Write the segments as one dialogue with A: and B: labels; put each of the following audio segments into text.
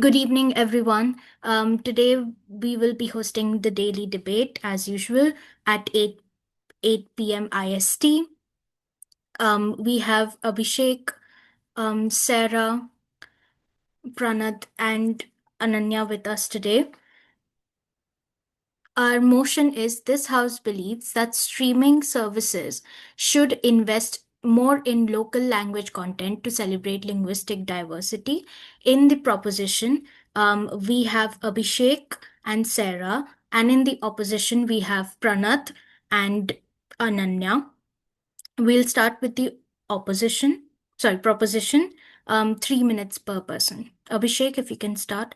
A: Good evening, everyone. Today we will be hosting the daily debate as usual at 8 p.m. IST. We have Abhishek, Sarah, Pranat, and Ananya with us today. Our motion is this House believes that streaming services should invest more in local language content to celebrate linguistic diversity. In the proposition, we have Abhishek and Sarah, and in the opposition, we have Pranath and Ananya. We'll start with the proposition, 3 minutes per person. Abhishek, if you can start.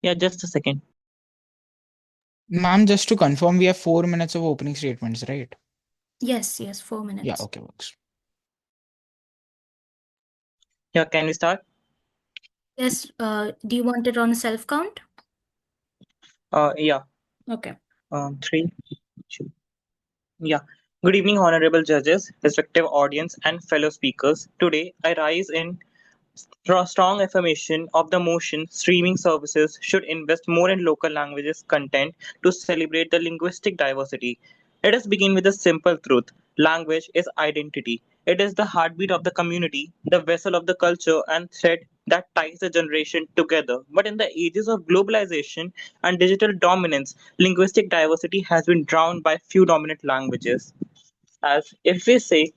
B: Yeah, just a second.
C: Ma'am, just to confirm, we have 4 minutes of opening statements, right?
A: Yes, 4
C: Yeah,
A: minutes.
C: okay, works.
B: Yeah, can we start?
A: Yes, do you want it on a self count?
B: Yeah.
A: Okay.
B: Three. Two. Yeah. Good evening, honorable judges, respective audience, and fellow speakers. Today, I rise in strong affirmation of the motion streaming services should invest more in local languages content to celebrate the linguistic diversity. Let us begin with a simple truth. Language is identity. It is the heartbeat of the community, the vessel of the culture, and thread that ties the generation together. But in the ages of globalization and digital dominance, linguistic diversity has been drowned by few dominant languages. As if we say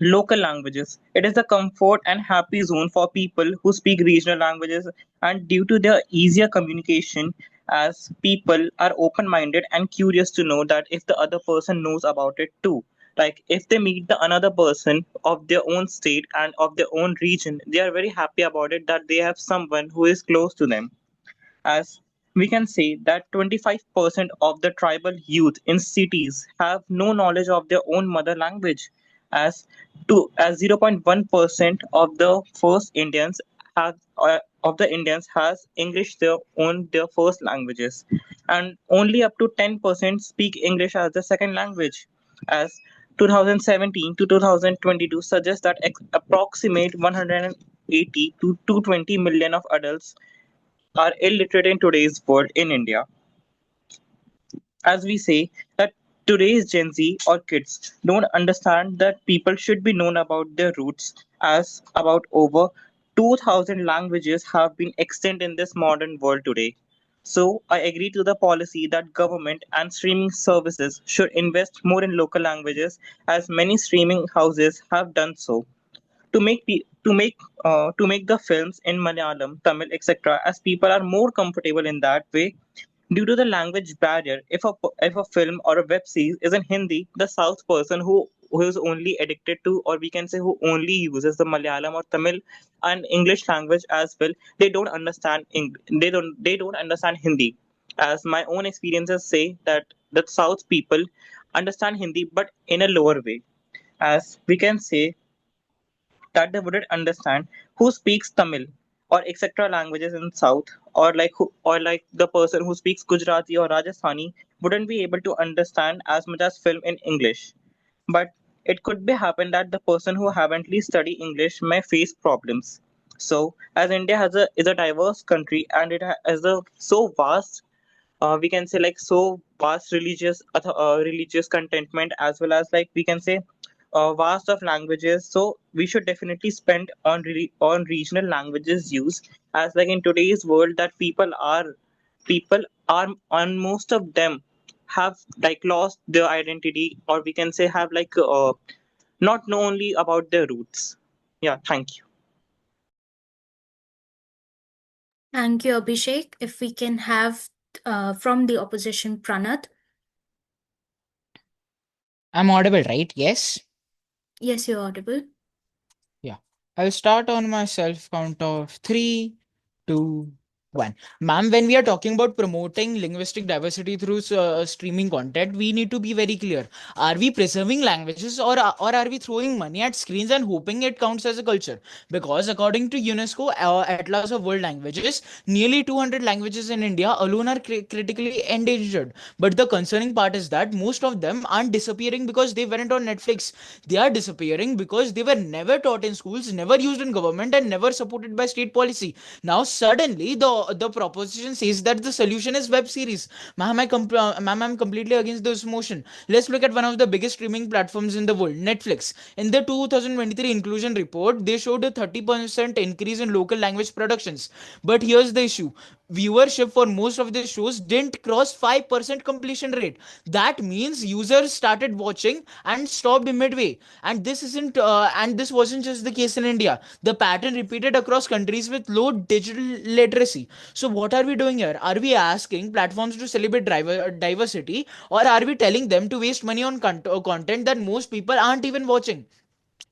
B: local languages. It is a comfort and happy zone for people who speak regional languages, and due to their easier communication, as people are open minded and curious to know that if the other person knows about it too. Like if they meet the another person of their own state and of their own region, they are very happy about it that they have someone who is close to them. As we can say that 25% of the tribal youth in cities have no knowledge of their own mother language, as 0.1% of the first Indians have of the Indians has English their first languages, and only up to 10% speak English as the second language. As 2017 to 2022 suggests that approximate 180 to 220 million of adults are illiterate in today's world in India. As we say that today's Gen Z or kids don't understand that people should be known about their roots, as about over 2000 languages have been extant in this modern world today. So I agree to the policy that government and streaming services should invest more in local languages, as many streaming houses have done so to make the films in Malayalam, Tamil, etc. As people are more comfortable in that way. Due to the language barrier, if a film or a web series is in Hindi, the South person who is only addicted to, or we can say who only uses the Malayalam or Tamil and English language as well, they don't understand they don't understand Hindi. As my own experiences say that the South people understand Hindi, but in a lower way. As we can say that they wouldn't understand who speaks Tamil or etc. languages in South, or like the person who speaks Gujarati or Rajasthani wouldn't be able to understand as much as film in English. But it could be happen that the person who haven't studied English may face problems. So as India is a diverse country, and it has a so vast we can say like so vast religious contentment, as well as like we can say vast of languages, so we should definitely spend on on regional languages use, as like in today's world that people are on most of them have like lost their identity, or we can say have like not know only about their roots. Yeah, thank you.
A: Thank you, Abhishek. If we can have from the opposition, Pranath.
C: I'm audible, right? Yes?
A: Yes, you're audible.
C: Yeah. I'll start on my self count of 3, 2, one. Ma'am, when we are talking about promoting linguistic diversity through streaming content, we need to be very clear. Are we preserving languages, or are we throwing money at screens and hoping it counts as a culture? Because according to UNESCO Atlas of World Languages, nearly 200 languages in India alone are critically endangered. But the concerning part is that most of them aren't disappearing because they weren't on Netflix. They are disappearing because they were never taught in schools, never used in government, and never supported by state policy. Now suddenly the proposition says that the solution is web series. Ma'am, I'm completely against this motion. Let's look at one of the biggest streaming platforms in the world, Netflix. In the 2023 inclusion report, they showed a 30% increase in local language productions. But here's the issue: viewership for most of the shows didn't cross 5% completion rate. That means users started watching and stopped midway. And this wasn't just the case in India. The pattern repeated across countries with low digital literacy. So what are we doing here? Are we asking platforms to celebrate diversity, or are we telling them to waste money on content that most people aren't even watching?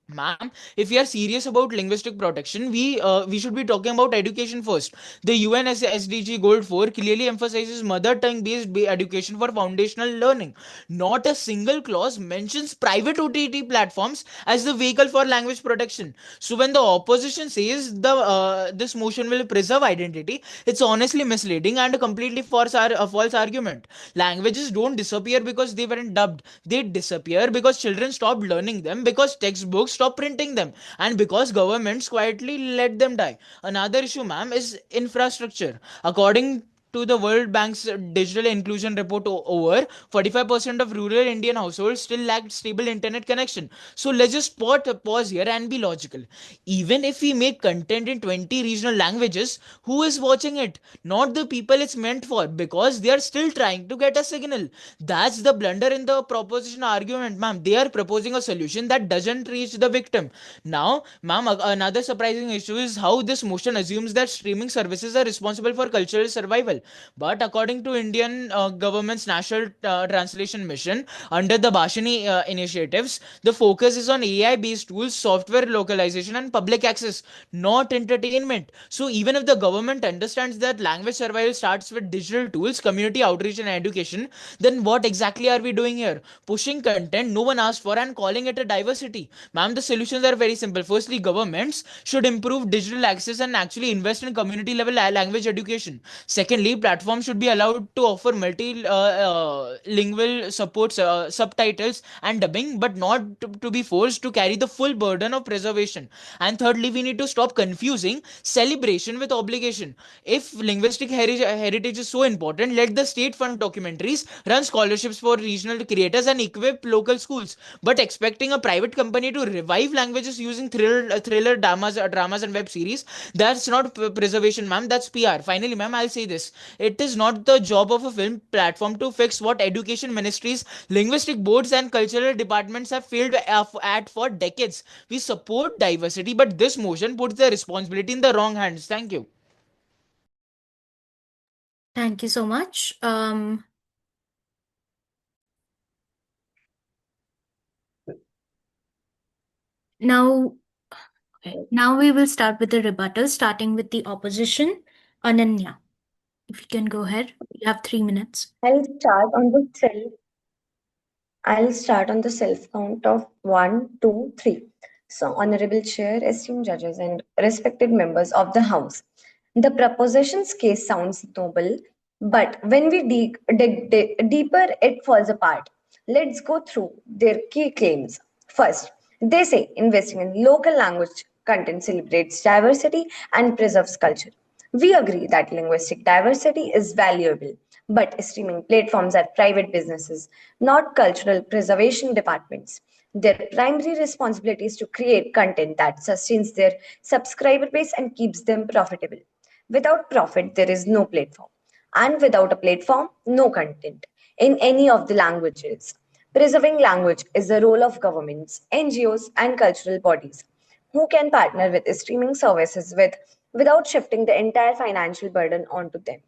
C: Ma'am, if we are serious about linguistic protection, we should be talking about education first. The UN SDG Gold 4 clearly emphasizes mother tongue based education for foundational learning. Not a single clause mentions private OTT platforms as the vehicle for language protection. So when the opposition says the this motion will preserve identity, it's honestly misleading and a completely false argument. Languages don't disappear because they weren't dubbed. They disappear because children stopped learning them, because textbooks stopped printing them, and because governments quietly let them die. Another issue, ma'am, is infrastructure. According to the World Bank's digital inclusion report, over 45% of rural Indian households still lacked stable internet connection. So let's just pause here and be logical. Even if we make content in 20 regional languages, who is watching it? Not the people it's meant for, because they are still trying to get a signal. That's the blunder in the proposition argument, ma'am. They are proposing a solution that doesn't reach the victim. Now, ma'am, another surprising issue is how this motion assumes that streaming services are responsible for cultural survival. But according to Indian government's national translation mission under the Bhashani initiatives, the focus is on AI-based tools, software localization, and public access, not entertainment. So even if the government understands that language survival starts with digital tools, community outreach, and education, then what exactly are we doing here? Pushing content no one asked for and calling it a diversity. Ma'am, the solutions are very simple. Firstly, governments should improve digital access and actually invest in community level language education. Secondly, platforms should be allowed to offer multilingual supports, subtitles, and dubbing, but not to be forced to carry the full burden of preservation. And thirdly, we need to stop confusing celebration with obligation. If linguistic heritage is so important, let the state fund documentaries, run scholarships for regional creators, and equip local schools. But expecting a private company to revive languages using thriller dramas and web series, that's not preservation, ma'am. That's PR. Finally, ma'am, I'll say this: it is not the job of a film platform to fix what education ministries, linguistic boards, and cultural departments have failed at for decades. We support diversity, but this motion puts the responsibility in the wrong hands. Thank you.
A: Thank you so much. Now, now we will start with the rebuttal, starting with the opposition. Ananya, if you can go ahead, you have 3 minutes.
D: I'll start on the self count of 1, 2, 3. So, Honorable Chair, esteemed judges, and respected members of the House, the proposition's case sounds noble, but when we dig deeper, it falls apart. Let's go through their key claims. First, they say investing in local language content celebrates diversity and preserves culture. We agree that linguistic diversity is valuable, but streaming platforms are private businesses, not cultural preservation departments. Their primary responsibility is to create content that sustains their subscriber base and keeps them profitable. Without profit, there is no platform. And without a platform, no content in any of the languages. Preserving language is the role of governments, NGOs, and cultural bodies who can partner with streaming services without shifting the entire financial burden onto them.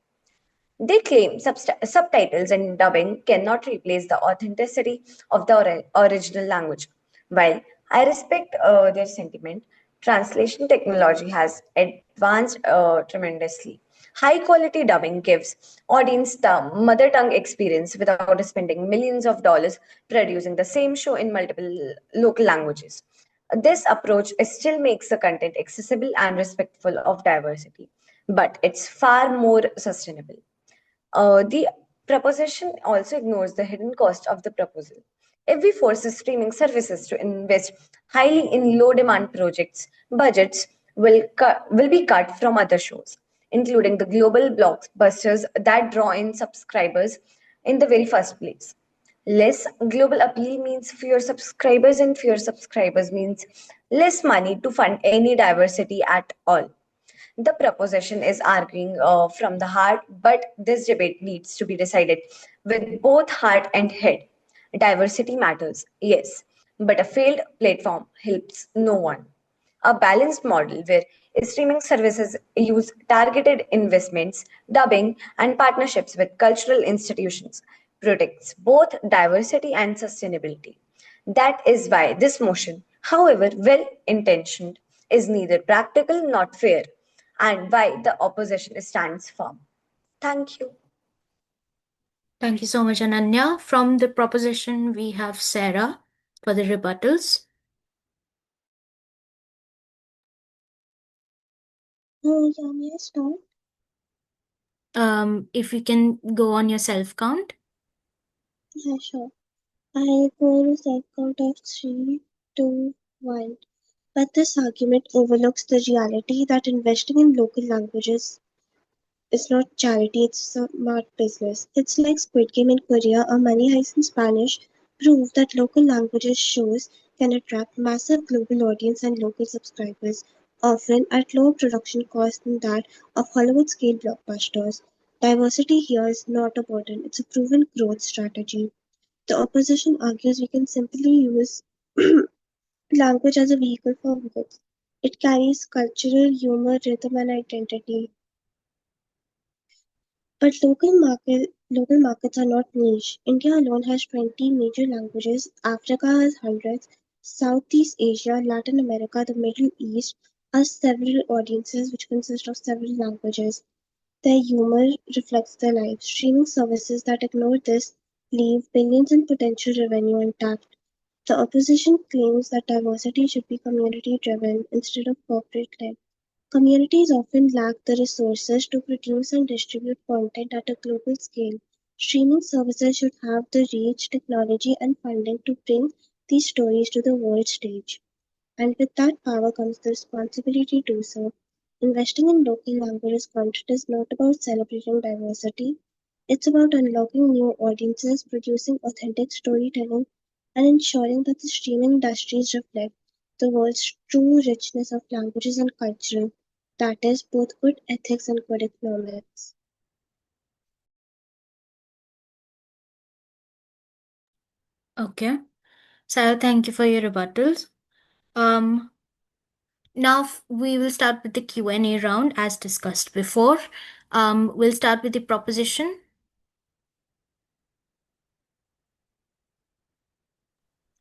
D: They claim subtitles and dubbing cannot replace the authenticity of the original language. While I respect their sentiment, translation technology has advanced tremendously. High quality dubbing gives audience the mother tongue experience without spending millions of dollars producing the same show in multiple local languages. This approach still makes the content accessible and respectful of diversity, but it's far more sustainable. The proposition also ignores the hidden cost of the proposal. If we force streaming services to invest highly in low demand projects, budgets will be cut from other shows, including the global blockbusters that draw in subscribers in the very first place. Less global appeal means fewer subscribers, and fewer subscribers means less money to fund any diversity at all. The proposition is arguing from the heart, but this debate needs to be decided with both heart and head. Diversity matters, yes, but a failed platform helps no one. A balanced model where streaming services use targeted investments, dubbing, and partnerships with cultural institutions protects both diversity and sustainability. That is why this motion, however well intentioned, is neither practical nor fair, and why the opposition stands firm. Thank you.
A: Thank you so much, Ananya. From the proposition, we have Sarah for the rebuttals.
E: Yeah, may I start?
A: If you can go on your self count.
E: Yeah, sure. I go on a self count of 3, 2, 1. But this argument overlooks the reality that investing in local languages is not charity, it's smart business. It's like Squid Game in Korea or Money Heist in Spanish prove that local languages shows can attract massive global audience and local subscribers, often at lower production cost than that of Hollywood scale blockbusters. Diversity here is not a burden, it's a proven growth strategy. The opposition argues we can simply use language as a vehicle for goods. It carries cultural humor, rhythm, and identity. But local markets are not niche. India alone has 20 major languages, Africa has hundreds, Southeast Asia, Latin America, the Middle East has several audiences which consist of several languages. Their humor reflects their lives. Streaming services that ignore this leave billions in potential revenue untapped. The opposition claims that diversity should be community driven instead of corporate led. Communities often lack the resources to produce and distribute content at a global scale. Streaming services should have the reach, technology, and funding to bring these stories to the world stage. And with that power comes the responsibility to do so. Investing in local languages content is not about celebrating diversity, it's about unlocking new audiences, producing authentic storytelling, and ensuring that the streaming industries reflect the world's true richness of languages and culture. That is both good ethics and good economics.
A: Okay. Sarah, thank you for your rebuttals. Now we will start with the Q&A round as discussed before. We'll start with the proposition.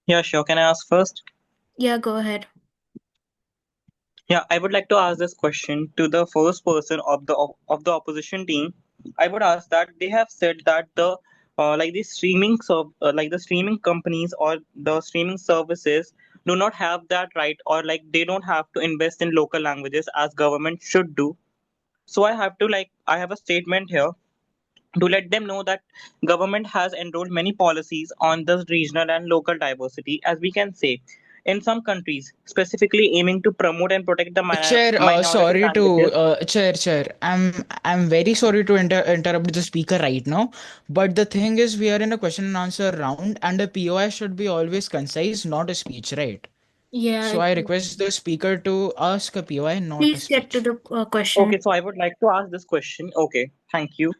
B: Yeah, sure. Can I ask first?
A: Yeah, go ahead.
B: Yeah, I would like to ask this question to the first person of the opposition team. I would ask that they have said that the like the streaming companies or the streaming services do not have that right, or like they don't have to invest in local languages as government should do. So I have a statement here to let them know that government has enrolled many policies on the regional and local diversity, as we can say in some countries specifically aiming to promote and protect the
C: Chair,
B: minority
C: sorry to
B: languages.
C: chair. I'm very sorry to interrupt the speaker right now, but the thing is, we are in a question and answer round, and a POI should be always concise, not a speech, right?
A: Yeah,
C: So I request the speaker to ask a POI, not a
A: please get to
C: speech.
A: the
B: Okay,
A: question.
B: so I would like to ask this question. Okay, thank you.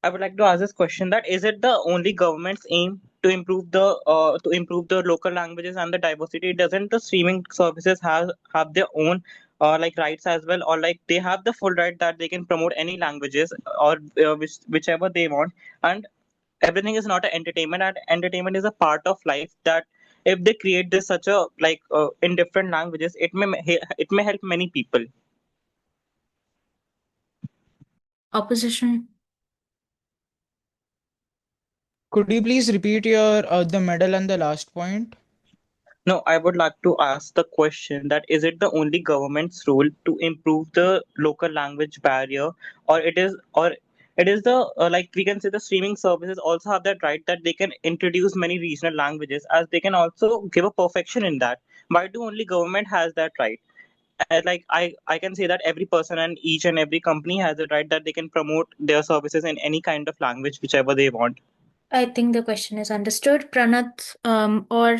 B: I would like to ask this question, that is it the only government's aim to improve the local languages and the diversity? Doesn't the streaming services have their own rights as well, or like they have the full right that they can promote any languages or whichever they want, and everything is not an entertainment, and entertainment is a part of life, that if they create this such a in different languages, it may help many people.
A: Opposition.
C: Could you please repeat your the middle and the last point?
B: No, I would like to ask the question that is it the only government's role to improve the local language barrier, or it is the like we can say the streaming services also have that right that they can introduce many regional languages as they can also give a perfection in that. Why do only government has that right? Like I can say that every person and each and every company has the right that they can promote their services in any kind of language whichever they want.
A: I think the question is understood. Pranath or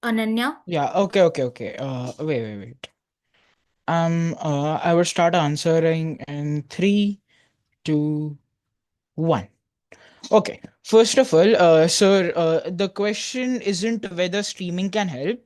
A: Ananya?
C: Yeah, okay. Wait. I will start answering in three, two, one. Okay, first of all, sir, the question isn't whether streaming can help.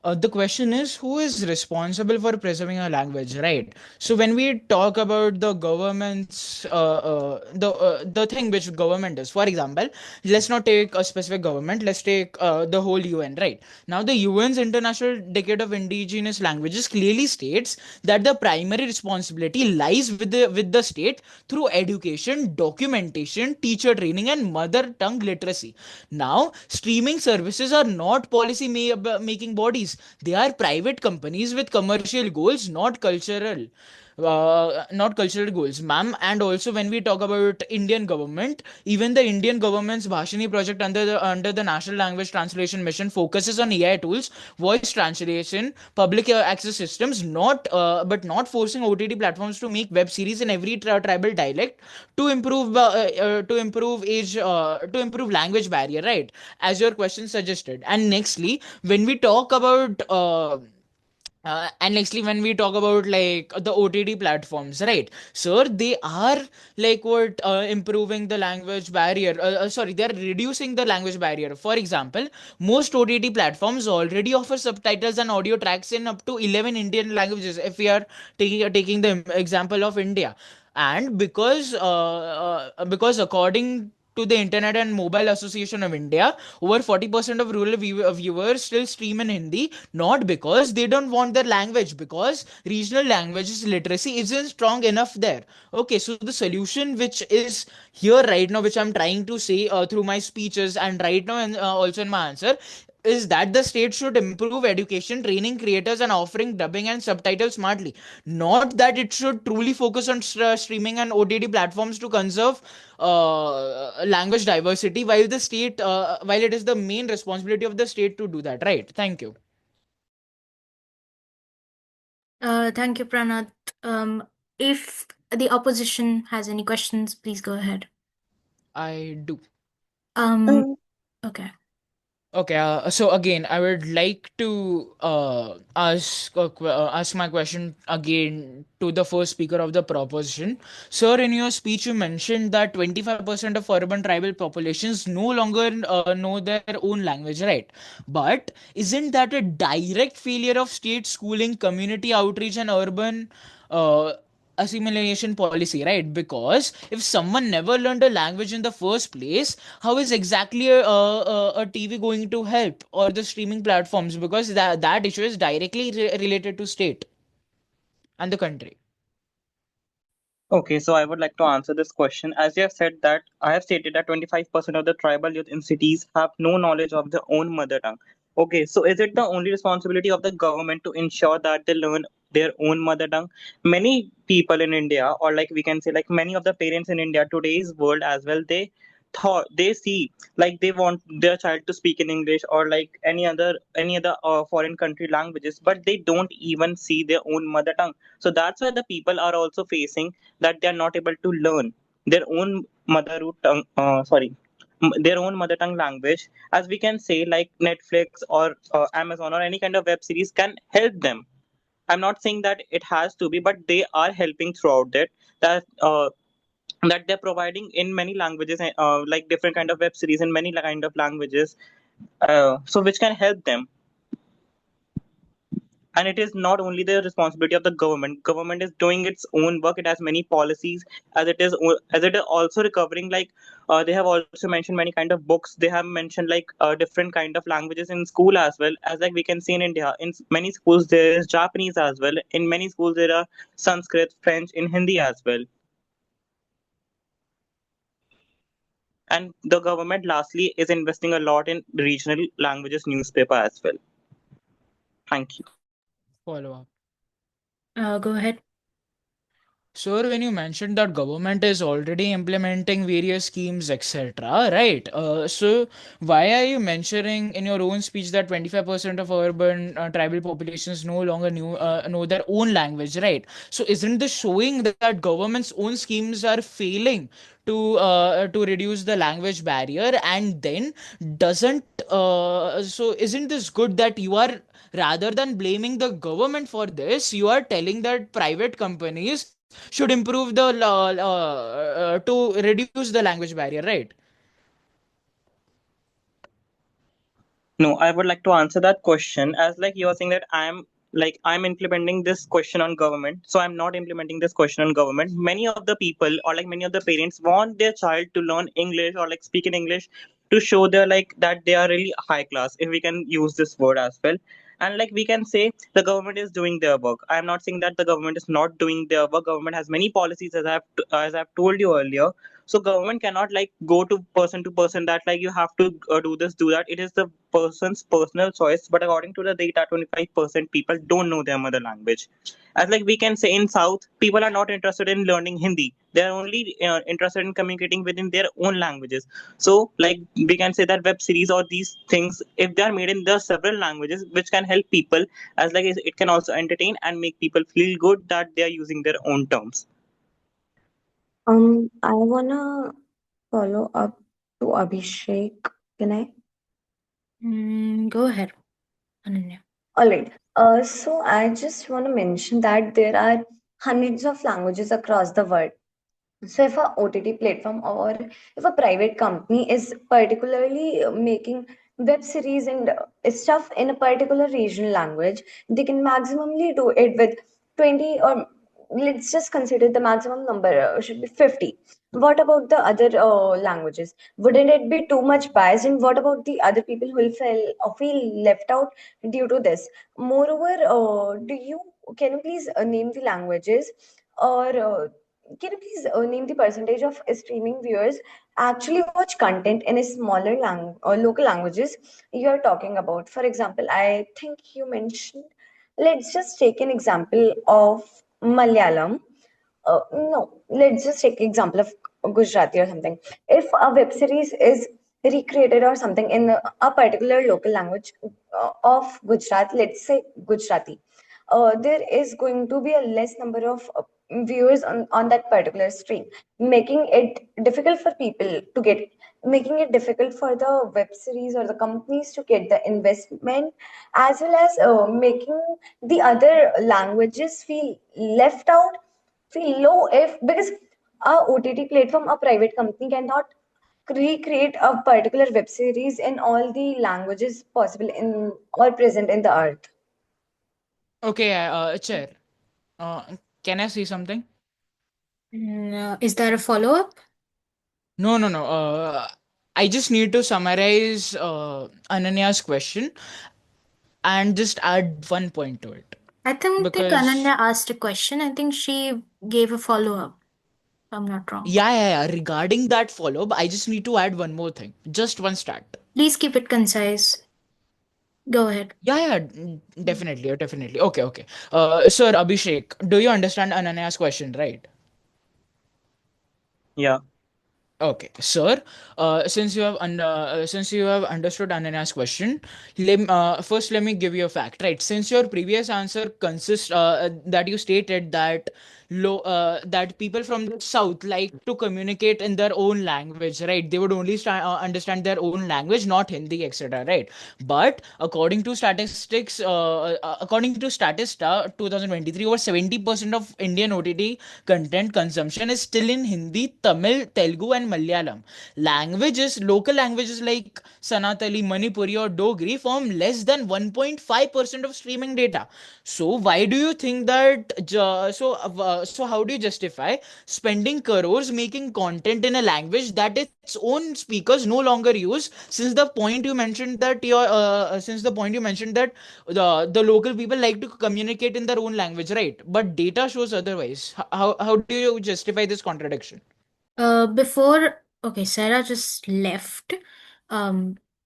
C: The question is who is responsible for preserving a language, right? So when we talk about the government's the thing which government does, for example, let's not take a specific government. Let's take the whole UN, right? Now the UN's International Decade of Indigenous Languages clearly states that the primary responsibility lies with the state through education, documentation, teacher training, and mother tongue literacy. Now, streaming services are not policy making bodies, they are private companies with commercial goals, not cultural goals, ma'am. And also when we talk about Indian government, even the Indian government's Bhashini project under the National Language Translation Mission focuses on AI tools, voice translation, public access systems, not but not forcing OTT platforms to make web series in every tribal dialect to improve language barrier, right? As your question suggested. And nextly, when we talk about and nextly when we talk about like the OTT platforms, right, sir, they are like what improving the language barrier, sorry, they are reducing the language barrier. For example, most OTT platforms already offer subtitles and audio tracks in up to 11 Indian languages, if we are taking the example of India. And because according to the Internet and Mobile Association of India, over 40% of rural viewers still stream in Hindi, not because they don't want their language, because regional languages literacy isn't strong enough there. Okay, so the solution which is here right now, which I'm trying to say through my speeches and right now, and also in my answer, is that the state should improve education, training creators, and offering dubbing and subtitles smartly. Not that it should truly focus on streaming and OTT platforms to conserve language diversity, while it is the main responsibility of the state to do that. Right? Thank you.
A: Thank you, Pranath. If the opposition has any questions, please go ahead.
C: I do.
A: Okay.
C: Okay, so again, I would like to ask my question again to the first speaker of the proposition. Sir, in your speech, you mentioned that 25% of urban tribal populations no longer know their own language, right? But isn't that a direct failure of state schooling, community outreach, and urban uh, assimilation policy, right? Because if someone never learned a language in the first place, how is exactly a TV going to help, or the streaming platforms? Because that issue is directly related to state and the country.
B: Okay, so I would like to answer this question. As you have said that I have stated that 25% of the tribal youth in cities have no knowledge of their own mother tongue. Okay, so is it the only responsibility of the government to ensure that they learn their own mother tongue? Many people in India, or like we can say, like many of the parents in India, today's world as well, they see like they want their child to speak in English or like any other foreign country languages, but they don't even see their own mother tongue. So that's why the people are also facing that they are not able to learn their own mother root tongue their own mother tongue language. As we can say, like Netflix or Amazon or any kind of web series can help them. I'm not saying that it has to be, but they are helping throughout it, that they're providing in many languages, like different kind of web series in many kind of languages, so which can help them. And it is not only the responsibility of the government is doing its own work. It has many policies, as it is also recovering, like they have also mentioned many kind of books. They have mentioned like different kind of languages in school as well, as like we can see in India. In many schools there is Japanese as well. In many schools there are Sanskrit, French, in Hindi as well. And the government, lastly, is investing a lot in regional languages newspaper as well. Thank you.
C: Follow up.
A: Go ahead.
C: Sir, when you mentioned that government is already implementing various schemes, etc., right? So why are you mentioning in your own speech that 25% of urban tribal populations no longer know their own language, right? So isn't this showing that government's own schemes are failing to reduce the language barrier? And then doesn't so isn't this good that you are, rather than blaming the government for this, you are telling that private companies should improve the to reduce the language barrier, right?
B: No, I would like to answer that question as like you are saying that I'm implementing this question on government. So I'm not implementing this question on government. Many of the people or like many of the parents want their child to learn English or like speak in English to show their like that they are really high class, if we can use this word as well. And like we can say the government is doing their work. I'm not saying that the government is not doing their work. Government has many policies as I've told you earlier. So government cannot like go to person that like you have to do this do that. It is the person's personal choice, but according to the data, 25% people don't know their mother language. As like we can say in south, people are not interested in learning Hindi. They are only interested in communicating within their own languages. So like we can say that web series or these things, if they are made in the several languages, which can help people, as like it can also entertain and make people feel good that they are using their own terms.
D: I wanna follow up to Abhishek. Can I?
A: Go ahead, Ananya.
D: All right. So I just want to mention that there are hundreds of languages across the world. So if a OTT platform or if a private company is particularly making web series and stuff in a particular regional language, they can maximally do it with 20, or let's just consider the maximum number should be 50. What about the other languages? Wouldn't it be too much biased? And what about the other people who will feel left out due to this? Moreover, can you please name the languages, or can you please name the percentage of streaming viewers actually watch content in a smaller or local languages you're talking about? For example, I think you mentioned, let's just take an example of Malayalam. No, let's just take example of Gujarati or something. If a web series is recreated or something in a particular local language of Gujarat, let's say Gujarati, there is going to be a less number of viewers on that particular stream, making it difficult for people to get, making it difficult for the web series or the companies to get the investment, as well as making the other languages feel left out, feel low, if because a OTT platform, a private company cannot recreate a particular web series in all the languages possible in or present in the earth.
C: Okay, chair, uh, can I say something?
A: Is there a follow-up?
C: No. I just need to summarize Ananya's question and just add one point to it,
A: I think
C: because
A: Ananya asked a question. I think she gave a follow-up, if I'm not wrong.
C: yeah, regarding that follow up, I just need to add one more thing, just one stat.
A: Please keep it concise. Go ahead.
C: Definitely. Okay. Sir Abhishek, do you understand Ananya's question, right?
B: Yeah.
C: Okay, sir. Since you have understood Ananya's question, first let me give you a fact. Right, since your previous answer consists that you stated that that people from the south like to communicate in their own language. Right, they would only understand their own language, not Hindi, etc. Right, but according to Statista 2023, over 70% of Indian OTT content consumption is still in Hindi, Tamil, Telugu, and Malayalam. Local languages like Sanatali, Manipuri, or Dogri form less than 1.5% of streaming data. So why do you think that? So how do you justify spending crores making content in a language that its own speakers no longer use? Since the point you mentioned that the local people like to communicate in their own language, right? But data shows otherwise. How do you justify this contradiction?
A: Before Okay, Sarah just left.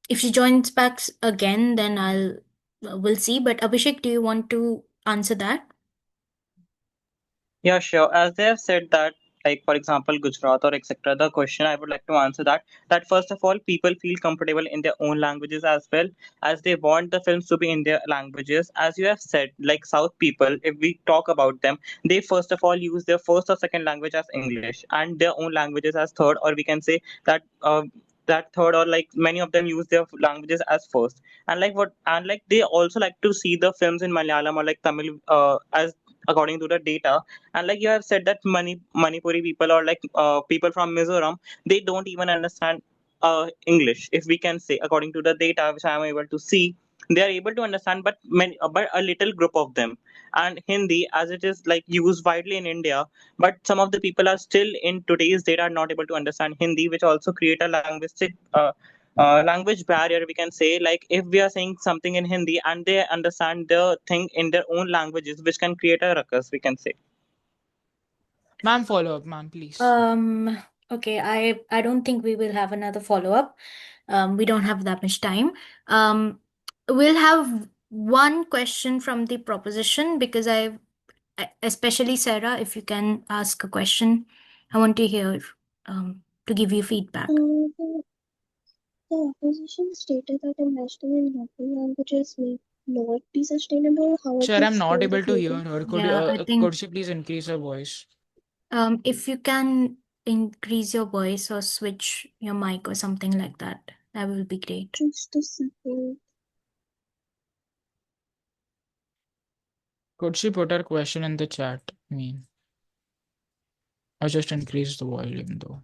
A: If she joins back again, then we'll see. But Abhishek, do you want to answer that?
B: Yeah, sure. As they have said that, like for example, Gujarat or etc. The question I would like to answer that first of all, people feel comfortable in their own languages as well, as they want the films to be in their languages. As you have said, like South people, if we talk about them, they first of all use their first or second language as English and their own languages as third, or we can say that. That third, or like many of them use their languages as first, and like they also like to see the films in Malayalam or like Tamil, as according to the data. And like you have said that Manipuri people, or like people from Mizoram, they don't even understand English, if we can say, according to the data which I am able to see. They are able to understand, but but a little group of them. And Hindi, as it is like used widely in India, but some of the people are still in today's data are not able to understand Hindi, which also create a language barrier, we can say. Like if we are saying something in Hindi and they understand the thing in their own languages, which can create a ruckus, we can say.
C: Ma'am, follow up, ma'am, please.
A: Okay, I don't think we will have another follow-up. We don't have that much time. We'll have one question from the proposition, because especially Sarah, if you can ask a question, I want to hear, to give you feedback.
E: The opposition stated that investing in local languages may not be sustainable. How would
C: Sir,
E: they
C: I'm not
E: explain the
C: able to hear
E: global?
C: her.
A: Yeah, I think
C: Could she please increase her voice?
A: if you can increase your voice or switch your mic or something like that, that will be great.
E: Just a second.
C: Could she put her question in the chat? I mean, I just increased the volume though.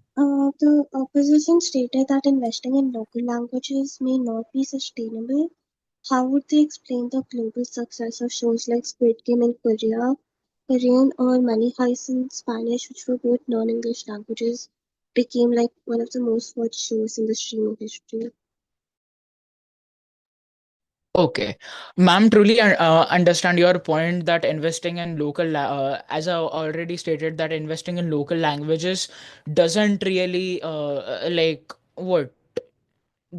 E: The opposition stated that investing in local languages may not be sustainable. How would they explain the global success of shows like Squid Game in Korean, or Money Heist in Spanish, which were both non-English languages, became like one of the most watched shows in the streaming history?
C: Okay, ma'am, truly understand your point that investing in as I already stated, that investing in local languages doesn't really like what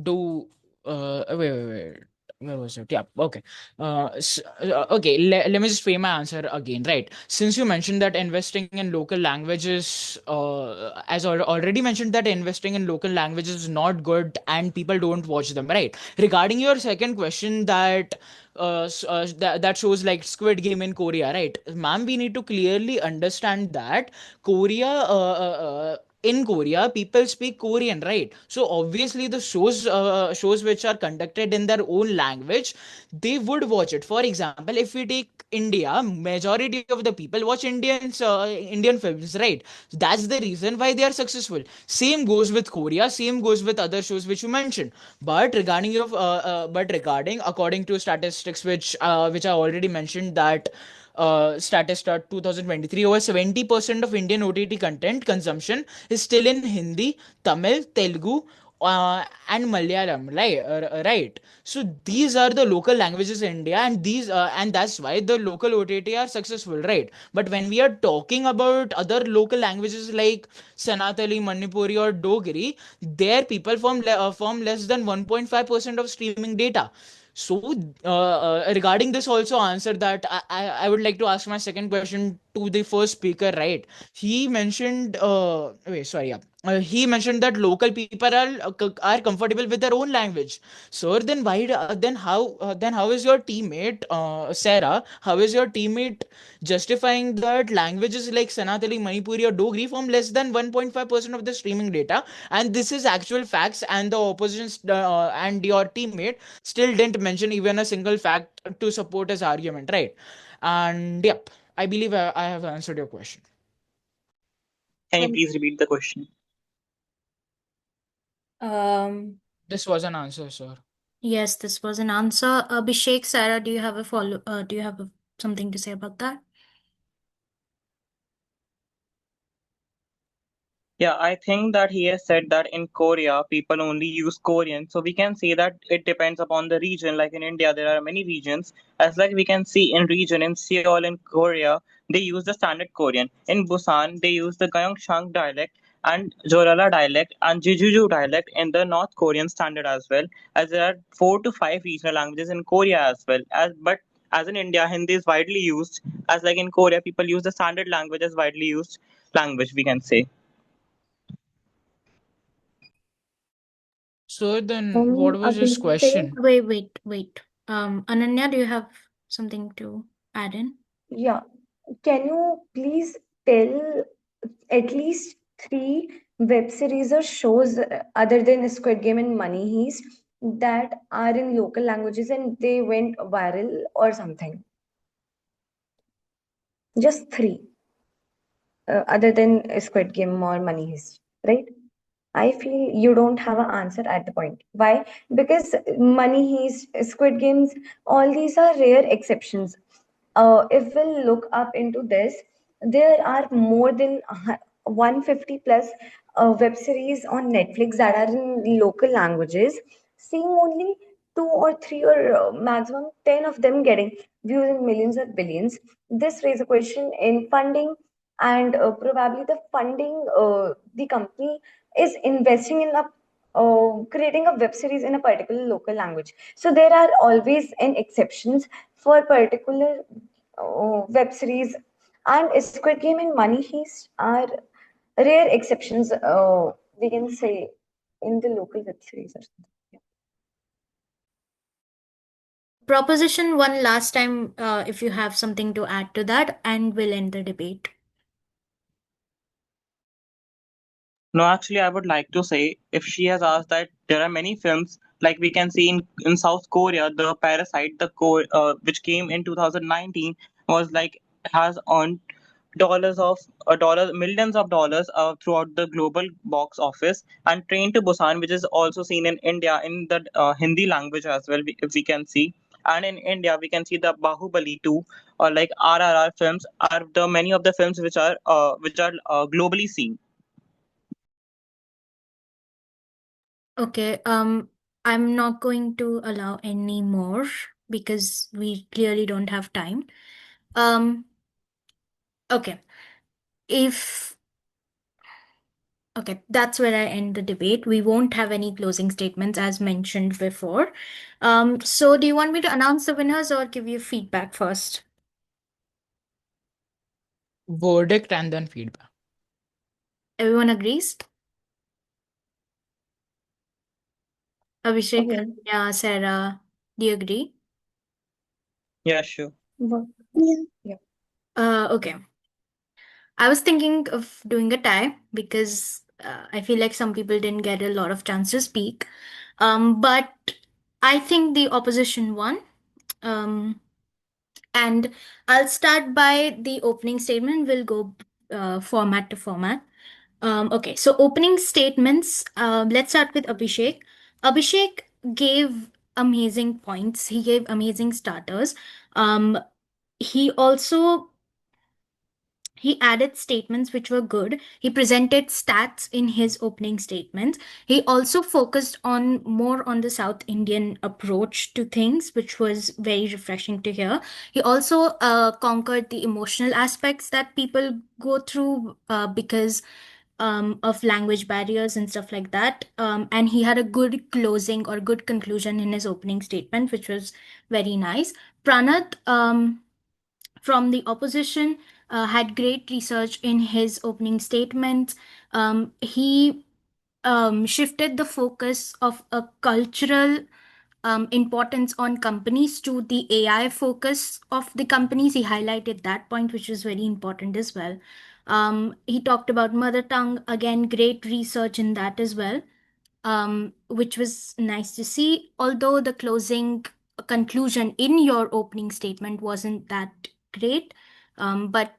C: do wait, where was it? Yeah, okay. Okay, let me just frame my answer again, right? Since you mentioned that investing in local languages, as already mentioned, that investing in local languages is not good and people don't watch them, right? Regarding your second question, that shows like Squid Game in Korea, right? Ma'am, we need to clearly understand that Korea in Korea, people speak Korean, right? So obviously, the shows which are conducted in their own language, they would watch it. For example, if we take India, majority of the people watch Indian films, right? That's the reason why they are successful. Same goes with Korea. Same goes with other shows which you mentioned. But regarding according to statistics which I already mentioned, that Statista 2023, over 70% of Indian OTT content consumption is still in Hindi, Tamil, Telugu, and Malayalam, right? So these are the local languages in India, and that's why the local OTT are successful, right? But when we are talking about other local languages like Sanatali, Manipuri, or Dogri, there people form less than 1.5% of streaming data. So, regarding this, also answer that I would like to ask my second question to the first speaker, right? He mentioned, wait, sorry, yeah. He mentioned that local people are comfortable with their own language. Sir, then how is your teammate, Sarah? How is your teammate justifying that languages like Sanatali, Manipuri, or Dogri form less than 1.5% of the streaming data? And this is actual facts, and the opposition and your teammate still didn't mention even a single fact to support his argument, right? And yep, I believe I have answered your question.
B: Can you please repeat the question?
C: This was an answer, sir.
A: Yes, this was an answer. Abhishek, Sarah, do you have something to say about that?
B: Yeah, I think that he has said that in Korea, people only use Korean. So we can say that it depends upon the region. Like in India, there are many regions. As like we can see in region in Seoul in Korea, they use the standard Korean. In Busan, they use the Gyeongsang dialect. and Jorala dialect and Jeju dialect in the North Korean standard as well, as there are 4 to 5 regional languages in Korea as well. As in India, Hindi is widely used, as like in Korea, people use the standard language as widely used language, we can say.
C: So then, what was his
E: Abhishek,
C: question?
A: Wait. Ananya, do you have something to add in?
D: Yeah. Can you please tell at least three web series or shows other than Squid Game and Money Heist that are in local languages and they went viral or something? Just three, other than Squid Game or Money Heist, right? I feel you don't have an answer at the point. Why? Because Money Heist, Squid Games, all these are rare exceptions. If we'll look up into this, there are more than 150 plus web series on Netflix that are in local languages, seeing only two or three or maximum 10 of them getting views in millions or billions. This raises a question in funding, and probably the funding the company is investing in a creating a web series in a particular local language. So there are always an exceptions for particular web series, and Squid Game and Money Heist are rare exceptions. We can say in the local web series or something. Yeah.
A: Proposition one last time, if you have something to add to that, and we'll end the debate.
B: No, actually, I would like to say if she has asked that there are many films like we can see in South Korea, the Parasite, which came in 2019, was like has earned dollars of millions of dollars throughout the global box office, and Train to Busan, which is also seen in India in the Hindi language as well, if we can see. And in India, we can see the Bahubali 2 or like RRR films are the many of the films which are globally seen.
A: Okay, I'm not going to allow any more because we clearly don't have time. Um, okay. If Okay, that's where I end the debate. We won't have any closing statements as mentioned before. So do you want me to announce the winners or give you feedback first?
C: Verdict and then feedback.
A: Everyone agrees? Abhishek,
D: Okay.
A: yeah, Sarah, do you agree?
B: Yeah, sure.
E: yeah,
A: Okay. I was thinking of doing a tie because I feel like some people didn't get a lot of chance to speak. But I think the opposition won. Um, and I'll start by the opening statement. We'll go format to format. Okay, so opening statements. Let's start with Abhishek. Abhishek gave amazing points. He gave amazing starters. Um, he also he added statements which were good. He presented stats in his opening statements. He also focused on more on the South Indian approach to things, which was very refreshing to hear. He also conquered the emotional aspects that people go through because of language barriers and stuff like that. And he had a good closing or good conclusion in his opening statement, which was very nice. Pranath, from the opposition, had great research in his opening statements. He shifted the focus of a cultural importance on companies to the AI focus of the companies. He highlighted that point, which was very important as well. He talked about mother tongue, again, great research in that as well, which was nice to see. Although the closing conclusion in your opening statement wasn't that great, but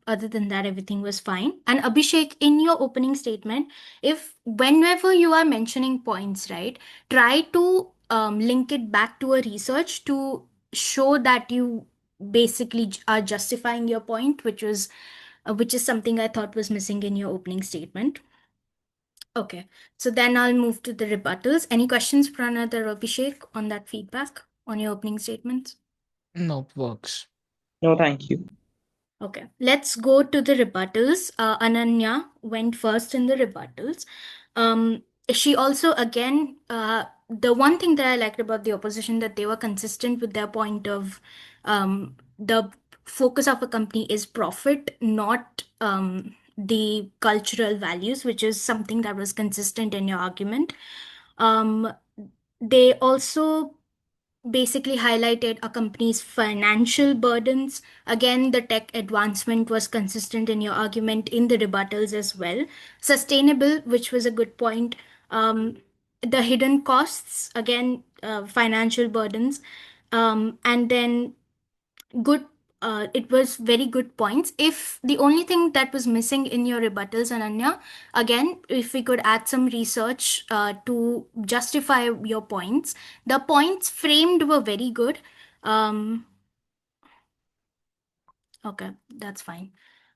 A: other than that, everything was fine. And Abhishek, in your opening statement, if whenever you are mentioning points, right, try to link it back to a research to show that you basically are justifying your point, which is something I thought was missing in your opening statement. Okay, so then I'll move to the rebuttals. Any questions, Pranad or Abhishek, on that feedback on your opening statements?
C: No, works.
B: No, thank you.
A: Okay, let's go to the rebuttals. Ananya went first in the rebuttals. She also, again, the one thing that I liked about the opposition, that they were consistent with their point of the focus of a company is profit, not the cultural values, which is something that was consistent in your argument. They also basically highlighted a company's financial burdens. Again, the tech advancement was consistent in your argument in the rebuttals as well. Sustainable, which was a good point. The hidden costs, again, financial burdens. And then good, it was very good points. If the only thing that was missing in your rebuttals, Ananya, again, if we could add some research to justify your points. The points framed were very good. Okay, that's fine.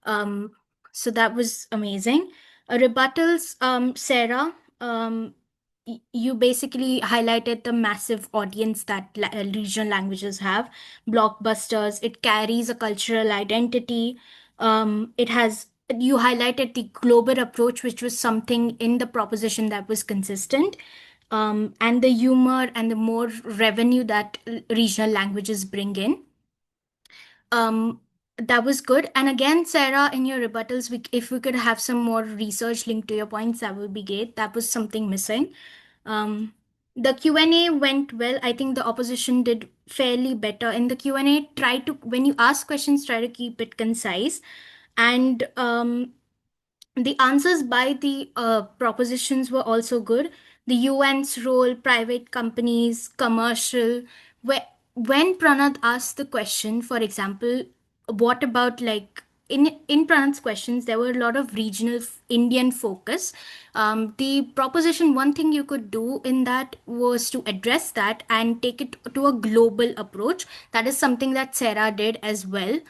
A: So that was amazing. Rebuttals, Sarah, you basically highlighted the massive audience that regional languages have. Blockbusters, it carries a cultural identity. It has, you highlighted the global approach, which was something in the proposition that was consistent. And the humor and the more revenue that regional languages bring in. That was good. And again, Sarah, in your rebuttals, if we could have some more research linked to your points, that would be great. That was something missing. The Q&A went well. I think the opposition did fairly better in the Q&A. Try to, when you ask questions, try to keep it concise. And the answers by the propositions were also good. The UN's role, private companies, commercial. When Pranath asked the question, for example, what about like in Pranath's questions, there were a lot of regional Indian focus. The proposition, one thing you could do in that was to address that and take it to a global approach. That is something that Sarah did as well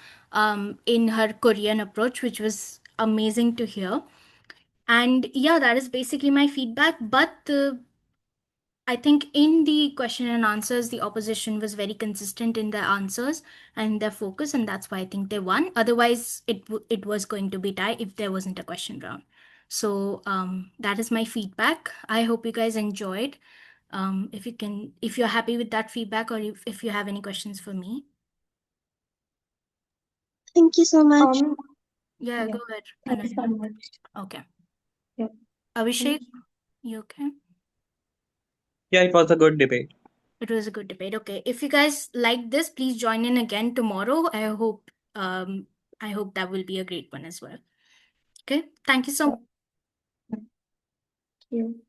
A: in her Korean approach, which was amazing to hear. And yeah, that is basically my feedback. But I think in the question and answers, the opposition was very consistent in their answers and their focus, and that's why I think they won. Otherwise, it was going to be tie if there wasn't a question round. So that is my feedback. I hope you guys enjoyed. If you're happy with that feedback, or if you have any questions for me.
E: Thank you so much.
A: Yeah,
D: Yeah.
A: go ahead.
D: Thank you so
A: Ananya.
D: much.
A: Okay.
D: Yeah.
A: Abhishek, you okay?
B: Yeah, it was a good debate.
A: It was a good debate. Okay. If you guys like this, please join in again tomorrow. I hope that will be a great one as well. Okay. Thank you so much.
D: Thank you.